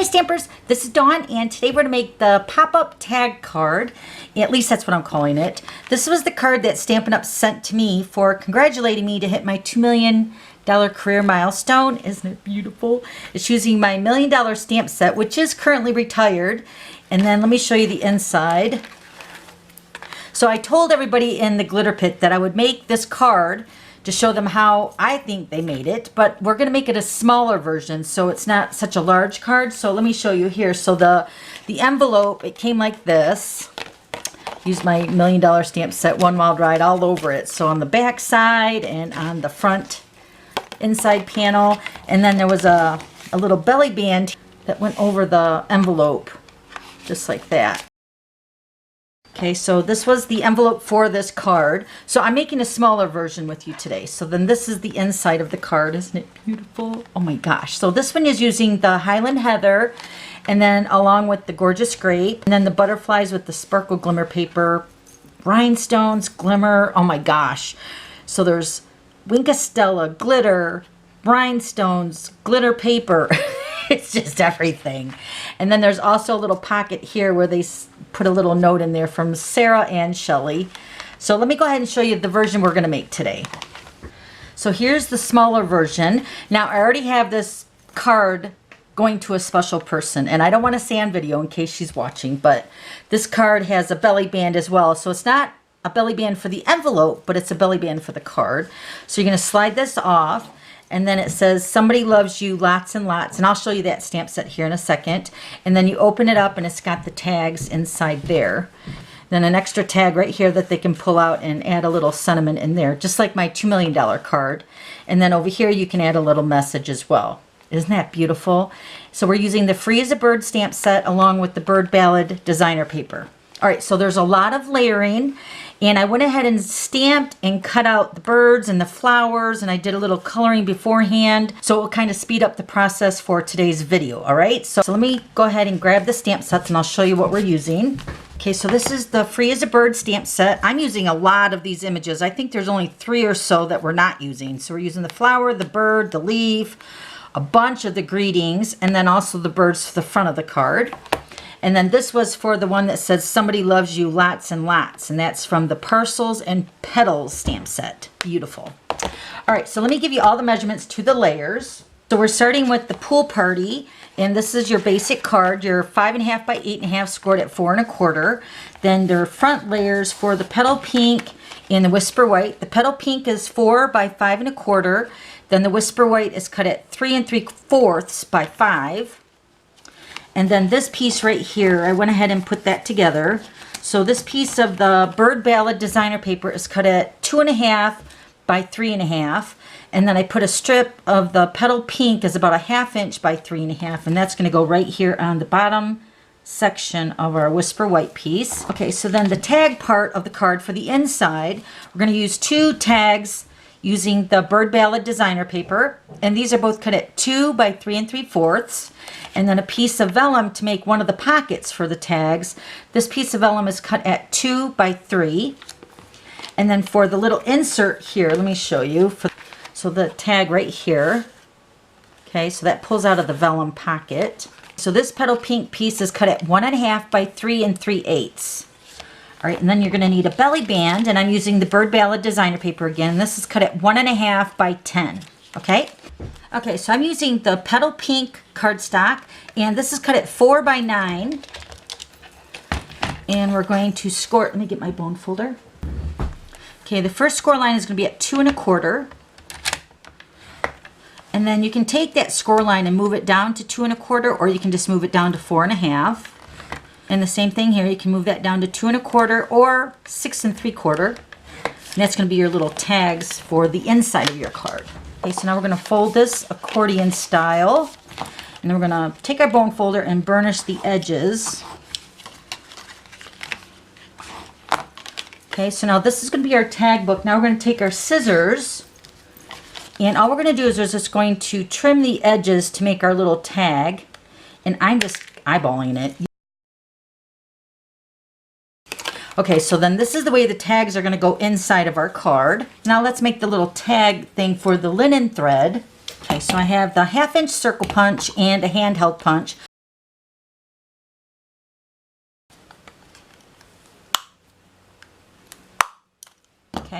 Hi Stampers, this is Dawn and today we're going to make the pop-up tag card. At least that's what I'm calling it. This was the card that Stampin' Up sent to me for congratulating me to hit my $2 million career milestone. Isn't it beautiful? It's using my $1 million stamp set, which is currently retired. And then let me show you the inside. So I told everybody in the glitter pit that I would make this card to show them how I think they made it, but we're going to make it a smaller version so it's not such a large card. So let me show you here. So the envelope, it came like this. Used my $1 million stamp set, One Wild Ride, all over it. So on the back side and on the front inside panel, and then there was a little belly band that went over the envelope, just like that. Okay, so this was the envelope for this card. So I'm making a smaller version with you today. So then this is the inside of the card. Isn't it beautiful? Oh my gosh. So this one is using the Highland Heather, and then along with the Gorgeous Grape, and then the butterflies with the sparkle glimmer paper, rhinestones, glimmer. Oh my gosh. So there's Winkastella, glitter, rhinestones, glitter paper. It's just everything. And then there's also a little pocket here where they put a little note in there from Sarah and Shelley. So let me go ahead and show you the version we're going to make today. So here's the smaller version. Now I already have this card going to a special person, and I don't want to say on video in case she's watching, but this card has a belly band as well. So it's not a belly band for the envelope, but it's a belly band for the card. So you're going to slide this off. And then it says, somebody loves you, lots and lots. And I'll show you that stamp set here in a second. And then you open it up and it's got the tags inside there. Then an extra tag right here that they can pull out and add a little sentiment in there, just like my $2 million card. And then over here you can add a little message as well. Isn't that beautiful? So we're using the Free as a Bird stamp set along with the Bird Ballad designer paper. All right, so there's a lot of layering, and I went ahead and stamped and cut out the birds and the flowers, and I did a little coloring beforehand, so it will kind of speed up the process for today's video. All right, so let me go ahead and grab the stamp sets and I'll show you what we're using. Okay, so this is the Free as a Bird stamp set. I'm using a lot of these images. I think there's only 3 or so that we're not using. So we're using the flower, the bird, the leaf, a bunch of the greetings, and then also the birds for the front of the card. And then this was for the one that says, somebody loves you, lots and lots. And that's from the Parcels and Petals stamp set. Beautiful. All right, so let me give you all the measurements to the layers. So we're starting with the Pool Party. And this is your basic card. Your 5.5 by 8.5 scored at 4 1/4. Then their front layers for the Petal Pink and the Whisper White. The Petal Pink is 4 by 5 1/4. Then the Whisper White is cut at 3 3/4 by 5. And then this piece right here, I went ahead and put that together. So this piece of the Bird Ballad designer paper is cut at 2.5 by 3.5. And then I put a strip of the Petal Pink is about 1/2 inch by 3.5. And that's going to go right here on the bottom section of our Whisper White piece. Okay, so then the tag part of the card for the inside, we're going to use 2 tags using the Bird Ballad designer paper. And these are both cut at 2 by 3 3/4. And then a piece of vellum to make one of the pockets for the tags. This piece of vellum is cut at 2 by 3. And then for the little insert here, let me show you. So the tag right here. Okay, so that pulls out of the vellum pocket. So this Petal Pink piece is cut at 1.5 by 3 3/8. All right, and then you're going to need a belly band, and I'm using the Bird Ballad designer paper again. This is cut at 1.5 by 10. Okay. Okay, so I'm using the Petal Pink cardstock, and this is cut at 4 by 9. And we're going to score, let me get my bone folder. Okay, the first score line is going to be at 2 1/4. And then you can take that score line and move it down to 2 1/4, or you can just move it down to 4.5. And the same thing here, you can move that down to 2 1/4 or 6 3/4. And that's going to be your little tags for the inside of your card. Okay, so now we're going to fold this accordion style. And then we're going to take our bone folder and burnish the edges. Okay, so now this is going to be our tag book. Now we're going to take our scissors. And all we're going to do is we're just going to trim the edges to make our little tag. And I'm just eyeballing it. Okay, so then this is the way the tags are going to go inside of our card. Now let's make the little tag thing for the linen thread. Okay, so I have the 1/2 inch circle punch and a handheld punch.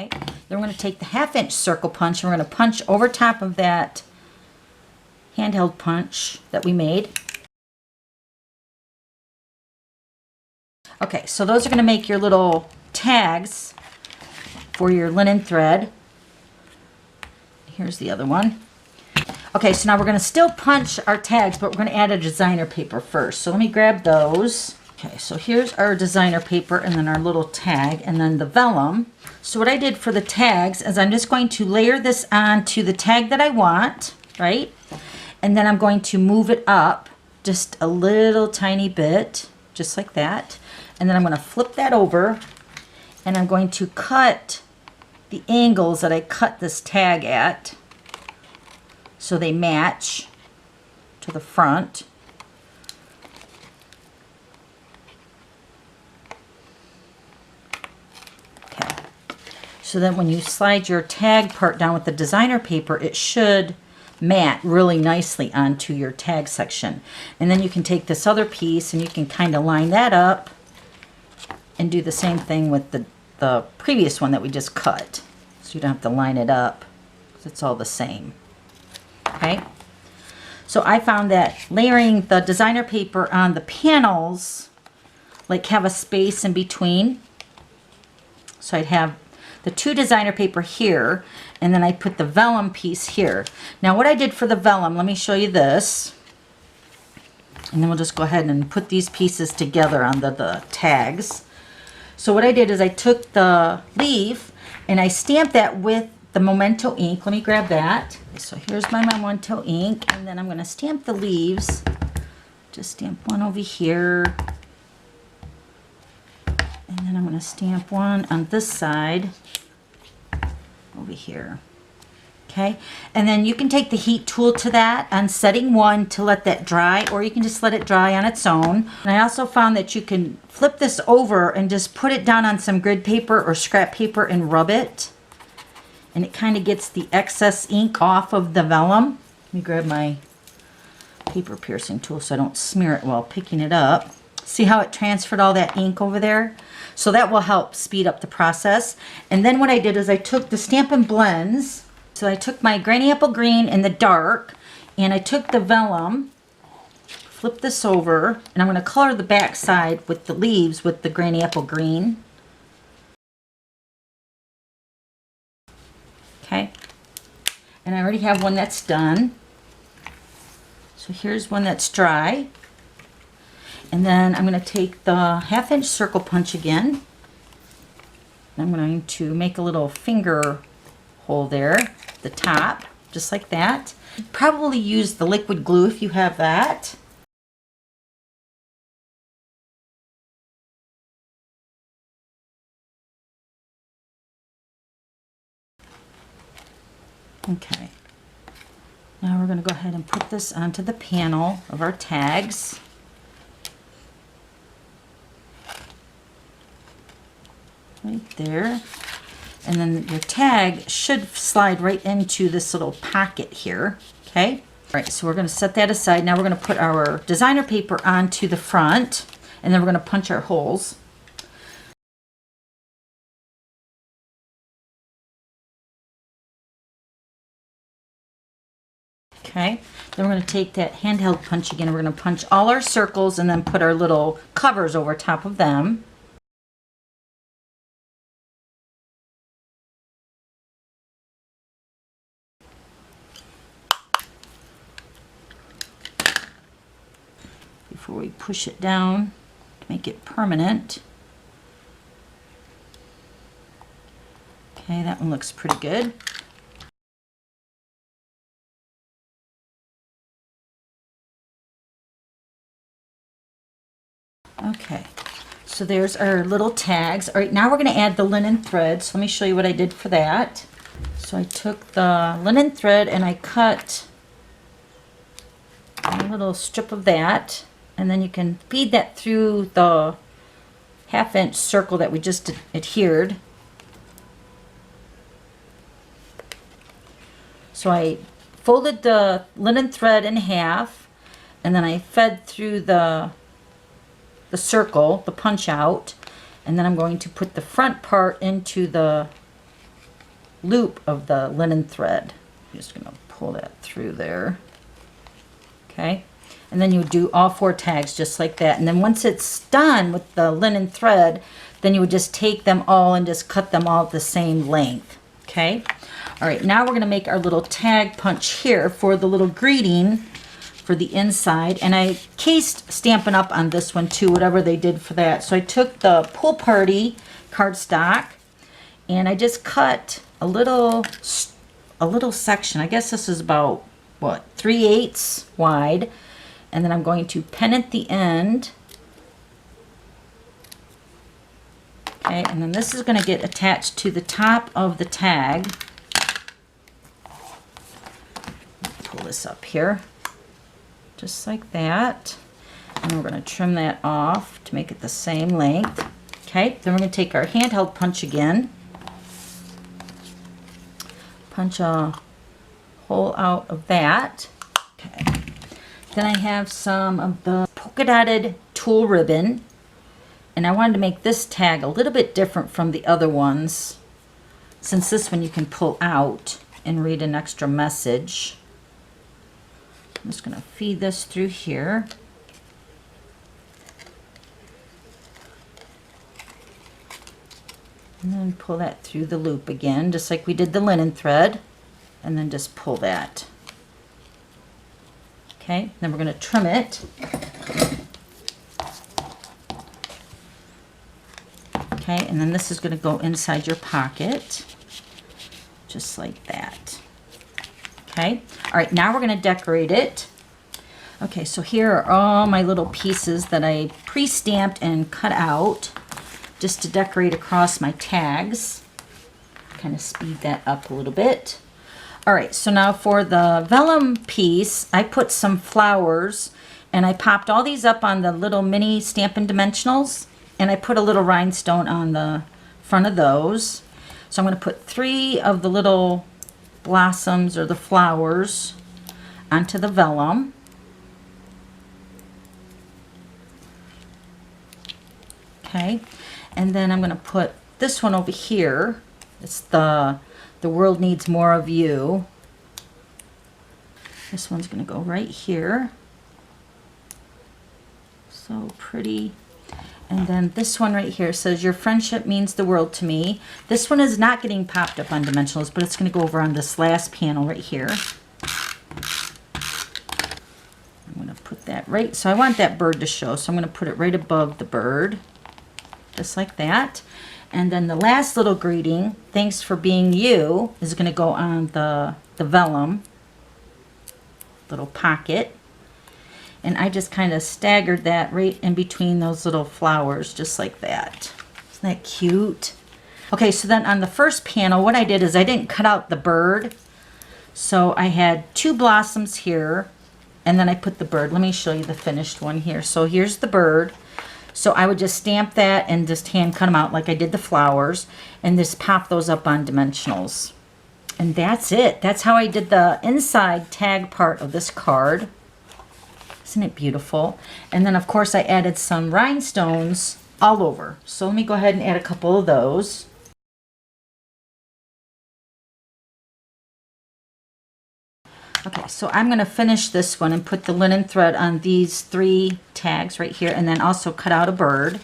Okay, then we're going to take the 1/2" circle punch and we're going to punch over top of that handheld punch that we made. Okay, so those are going to make your little tags for your linen thread. Here's the other one. Okay, so now we're going to still punch our tags, but we're going to add a designer paper first. So let me grab those. Okay, so here's our designer paper and then our little tag and then the vellum. So what I did for the tags is I'm just going to layer this onto the tag that I want, right? And then I'm going to move it up just a little tiny bit, just like that. And then I'm going to flip that over and I'm going to cut the angles that I cut this tag at so they match to the front. Okay. So then when you slide your tag part down with the designer paper, it should mat really nicely onto your tag section. And then you can take this other piece and you can kind of line that up and do the same thing with the previous one that we just cut. So you don't have to line it up because it's all the same. Okay. So I found that layering the designer paper on the panels, like have a space in between. So I'd have the 2 designer paper here, and then I put the vellum piece here. Now what I did for the vellum, let me show you this. And then we'll just go ahead and put these pieces together on the tags. So what I did is I took the leaf and I stamped that with the Memento ink. Let me grab that. So here's my Memento ink, and then I'm going to stamp the leaves. Just stamp one over here. And then I'm going to stamp one on this side over here. Okay, and then you can take the heat tool to that on setting 1 to let that dry, or you can just let it dry on its own. And I also found that you can flip this over and just put it down on some grid paper or scrap paper and rub it. And it kind of gets the excess ink off of the vellum. Let me grab my paper piercing tool so I don't smear it while picking it up. See how it transferred all that ink over there? So that will help speed up the process. And then what I did is I took the Stampin' Blends. So I took my Granny Apple Green in the dark, and I took the vellum, flip this over, and I'm going to color the back side with the leaves with the Granny Apple Green. Okay, and I already have one that's done. So here's one that's dry. And then I'm going to take the 1/2" circle punch again. I'm going to make a little finger hole there at the top, just like that. Probably use the liquid glue if you have that. Okay. Now we're going to go ahead and put this onto the panel of our tags. Right there. And then your tag should slide right into this little pocket here. Okay. All right, so we're going to set that aside. Now we're going to put our designer paper onto the front, and then we're going to punch our holes. Okay, then we're going to take that handheld punch again. We're going to punch all our circles and then put our little covers over top of them. Before we push it down to make it permanent. Okay, that one looks pretty good. Okay, so there's our little tags. All right, now we're going to add the linen thread. So let me show you what I did for that. So I took the linen thread and I cut a little strip of that, and then you can feed that through the 1/2" circle that we just adhered. So I folded the linen thread in half, and then I fed through the circle, the punch out, and then I'm going to put the front part into the loop of the linen thread. I'm just going to pull that through there. Okay. And then you would do all 4 tags just like that. And then once it's done with the linen thread, then you would just take them all and just cut them all the same length. Okay. All right. Now we're going to make our little tag punch here for the little greeting for the inside. And I cased Stampin' Up on this one too, whatever they did for that. So I took the pool party cardstock and I just cut a little section. I guess this is about, what, 3/8 wide. And then I'm going to pennant the end. Okay, and then this is going to get attached to the top of the tag. Pull this up here, just like that. And we're going to trim that off to make it the same length. Okay, then we're going to take our handheld punch again. Punch a hole out of that. Okay. Then I have some of the polka dotted tulle ribbon. And I wanted to make this tag a little bit different from the other ones, since this one you can pull out and read an extra message. I'm just going to feed this through here. And then pull that through the loop again, just like we did the linen thread. And then just pull that. Okay, then we're going to trim it. Okay, and then this is going to go inside your pocket, just like that. Okay, all right, now we're going to decorate it. Okay, so here are all my little pieces that I pre-stamped and cut out just to decorate across my tags. Kind of speed that up a little bit. All right, so now for the vellum piece, I put some flowers and I popped all these up on the little mini Stampin' Dimensionals. And I put a little rhinestone on the front of those. So I'm going to put 3 of the little blossoms or the flowers onto the vellum. Okay. And then I'm going to put this one over here. It's the world needs more of you. This one's going to go right here. So pretty. And then this one right here says, your friendship means the world to me. This one is not getting popped up on dimensionals, but it's going to go over on this last panel right here. I'm going to put that right, so I want that bird to show, so I'm going to put it right above the bird, just like that. And then the last little greeting, thanks for being you, is going to go on the vellum little pocket. And I just kind of staggered that right in between those little flowers, just like that. Isn't that cute? Okay, so then on the first panel, what I did is I didn't cut out the bird. So I had 2 blossoms here, and then I put the bird. Let me show you the finished one here. So here's the bird. So I would just stamp that and just hand cut them out like I did the flowers, and just pop those up on dimensionals. And that's it. That's how I did the inside tag part of this card. Isn't it beautiful? And then, of course, I added some rhinestones all over. So let me go ahead and add a couple of those. Okay, so I'm going to finish this one and put the linen thread on these 3 tags right here, and then also cut out a bird.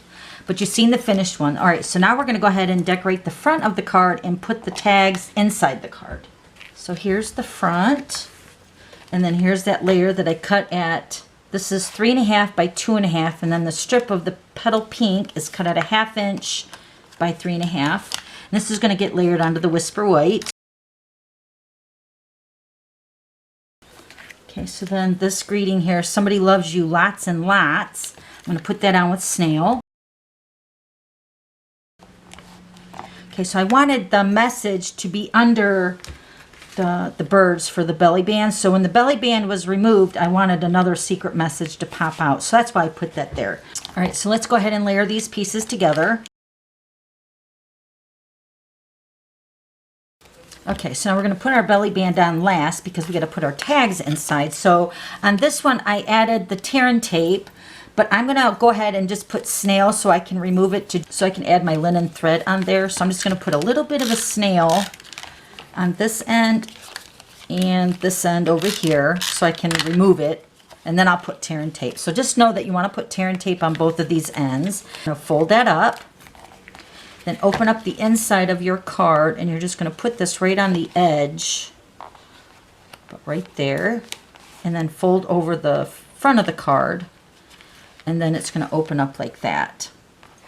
But you've seen the finished one. All right, so now we're going to go ahead and decorate the front of the card and put the tags inside the card. So here's the front, and then here's that layer that I cut at. This is 3.5 by 2.5, and then the strip of the petal pink is cut at 1/2 inch by 3.5. And this is going to get layered onto the whisper white. Okay, so then this greeting here, somebody loves you lots and lots. I'm going to put that on with snail. Okay, so I wanted the message to be under the birds for the belly band. So when the belly band was removed, I wanted another secret message to pop out. So that's why I put that there. All right, so let's go ahead and layer these pieces together. Okay, so now we're going to put our belly band on last because we got to put our tags inside. So on this one, I added the Terran tape, but I'm going to go ahead and just put snail so I can remove it so I can add my linen thread on there. So I'm just going to put a little bit of a snail on this end and this end over here so I can remove it. And then I'll put tear and tape. So just know that you want to put tear and tape on both of these ends. I'm going to fold that up. Then open up the inside of your card, and you're just going to put this right on the edge. But right there. And then fold over the front of the card. And then it's going to open up like that.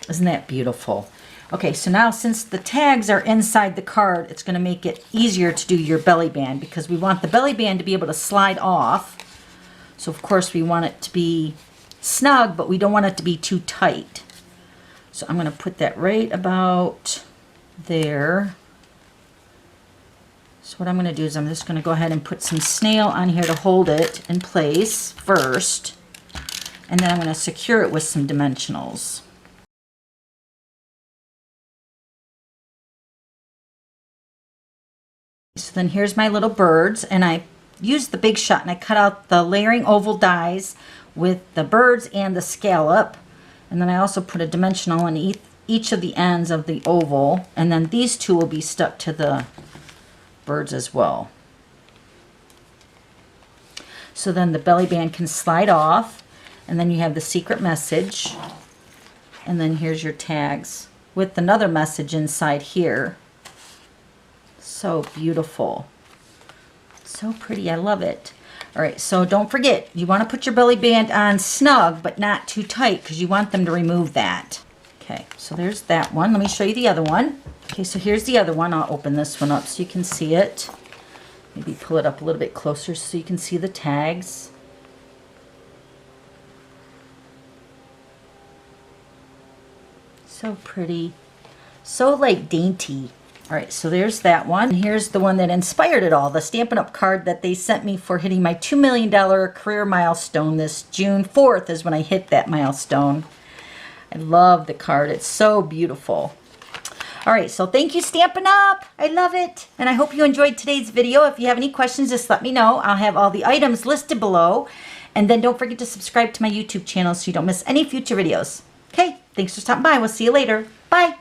Isn't that beautiful? Okay, so now since the tags are inside the card, it's going to make it easier to do your belly band because we want the belly band to be able to slide off. So of course we want it to be snug, but we don't want it to be too tight. So I'm going to put that right about there. So what I'm going to do is I'm just going to go ahead and put some snail on here to hold it in place first. And then I'm going to secure it with some dimensionals. So then here's my little birds, and I used the Big Shot and I cut out the layering oval dies with the birds and the scallop, and then I also put a dimensional on each of the ends of the oval, and then these two will be stuck to the birds as well. So then the belly band can slide off, and then you have the secret message, and then here's your tags with another message inside here. So beautiful. So pretty. I love it. All right, so don't forget, you want to put your belly band on snug, but not too tight because you want them to remove that. Okay, so there's that one. Let me show you the other one. Okay, so here's the other one. I'll open this one up so you can see it. Maybe pull it up a little bit closer so you can see the tags. So pretty. So like dainty. All right, so there's that one. Here's the one that inspired it all, the Stampin' Up card that they sent me for hitting my $2 million career milestone. This June 4th is when I hit that milestone. I love the card. It's so beautiful. All right, so thank you, Stampin' Up. I love it. And I hope you enjoyed today's video. If you have any questions, just let me know. I'll have all the items listed below. And then don't forget to subscribe to my YouTube channel so you don't miss any future videos. Okay, thanks for stopping by. We'll see you later. Bye.